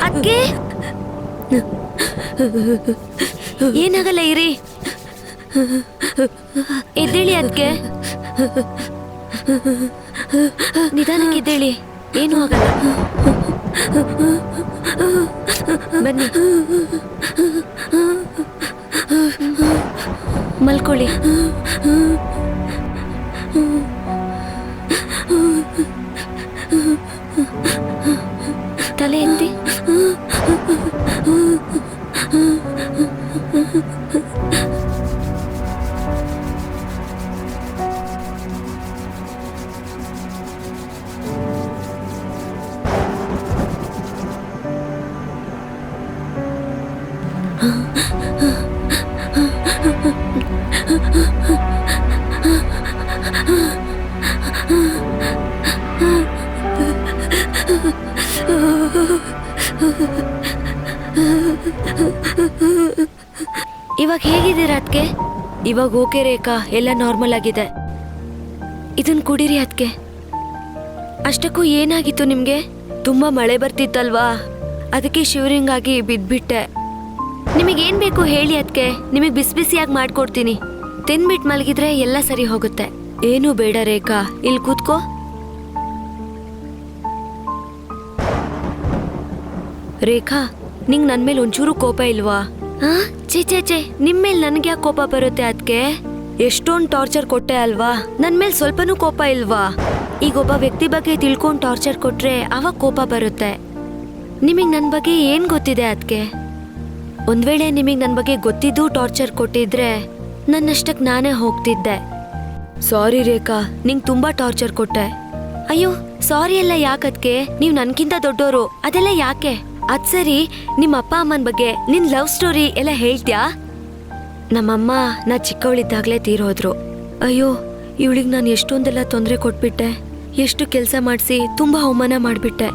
ಅದ್ಕೆ ಏನಾಗಲ್ಲ ಇರಿ, ಎದ್ದೇಳಿ ಅದ್ಕೆ, ನಿಧಾನಕ್ಕೆ ಎದ್ದೇಳಿ, ಏನೂ ಆಗಲ್ಲ. ಬನ್ನಿ ಮಲ್ಕೊಳ್ಳಿ. ತಲೆ ಎತ್ತಿ. ಇವಾಗ ಹೇಗಿದ್ದೀರಾ ಅದ್ಕೆ? ಇವಾಗ ಓಕೆ ರೇಖಾ, ಎಲ್ಲ ನಾರ್ಮಲ್ ಆಗಿದೆ. ಇದನ್ ಕುಡೀರಿ ಅದ್ಕೆ. ಅಷ್ಟಕ್ಕೂ ಏನಾಗಿತ್ತು ನಿಮ್ಗೆ? ತುಂಬಾ ಮಳೆ ಬರ್ತಿತ್ತಲ್ವಾ, ಅದಕ್ಕೆ ಶಿವರಿಂಗ್ ಆಗಿ ಬಿದ್ಬಿಟ್ಟೆ. ನಿಮಗೇನ್ ಬೇಕು ಹೇಳಿ ಅದ್ಕೆ, ನಿಮಗ್ ಬಿಸಿ ಬಿಸಿಯಾಗಿ ಮಾಡ್ಕೊಡ್ತೀನಿ. ತಿನ್ಬಿಟ್ ಮಲಗಿದ್ರೆ ಎಲ್ಲ ಸರಿ ಹೋಗುತ್ತೆ. ಏನೂ ಬೇಡ ರೇಖಾ, ಇಲ್ಲಿ ಕೂತ್ಕೋ. ರೇಖಾ, ನಿಂಗ್ ನನ್ ಮೇಲೆ ಒಂಚೂರು ಕೋಪ ಇಲ್ವಾ? ಚೇ ನಿಮ್ಮೇಲೆ ನನ್ಗೆ ಯಾಕೆ ಕೋಪ ಬರುತ್ತೆ ಅದ್ಕೆ? ಎಷ್ಟೊಂದು ಟಾರ್ಚರ್ ಕೊಟ್ಟೆ ಅಲ್ವಾ, ನನ್ ಮೇಲೆ ಸ್ವಲ್ಪನೂ ಕೋಪ ಇಲ್ವಾ? ಈಗ ಒಬ್ಬ ವ್ಯಕ್ತಿ ಬಗ್ಗೆ ತಿಳ್ಕೊಂಡ್ ಟಾರ್ಚರ್ ಕೊಟ್ರೆ ಅವಾಗ ಕೋಪ ಬರುತ್ತೆ. ನಿಮಗ್ ನನ್ ಬಗ್ಗೆ ಏನ್ ಗೊತ್ತಿದೆ ಅದ್ಕೆ? ಒಂದ್ ವೇಳೆ ನಿಮಗ್ ನನ್ ಬಗ್ಗೆ ಗೊತ್ತಿದ್ದು ಟಾರ್ಚರ್ ಕೊಟ್ಟಿದ್ರೆ ನನ್ನಷ್ಟಕ್ ನಾನೇ ಹೋಗ್ತಿದ್ದೆ. ಸಾರಿ ರೇಖಾ, ನಿಂಗ್ ತುಂಬಾ ಟಾರ್ಚರ್ ಕೊಟ್ಟೆ. ಅಯ್ಯೋ ಸಾರಿ ಎಲ್ಲ ಯಾಕದ್ಕೆ? ನೀವ್ ನನ್ಕಿಂತ ದೊಡ್ಡೋರು, ಅದೆಲ್ಲ ಯಾಕೆ? ಅದ್ ಸರಿ, ನಿಮ್ಮ ಅಪ್ಪ ಅಮ್ಮನ ಬಗ್ಗೆ ನಿನ್ ಲವ್ ಸ್ಟೋರಿ ಎಲ್ಲ ಹೇಳ್ತ್ಯಾ? ನಮ್ಮಮ್ಮ ನಾ ಚಿಕ್ಕವಳಿದ್ದಾಗ್ಲೇ ತೀರೋದ್ರು. ಅಯ್ಯೋ, ಇವಳಿಗೆ ನಾನು ಎಷ್ಟೊಂದೆಲ್ಲ ತೊಂದರೆ ಕೊಟ್ಬಿಟ್ಟೆ, ಎಷ್ಟು ಕೆಲಸ ಮಾಡಿಸಿ ತುಂಬಾ ಅವಮಾನ ಮಾಡ್ಬಿಟ್ಟೆ.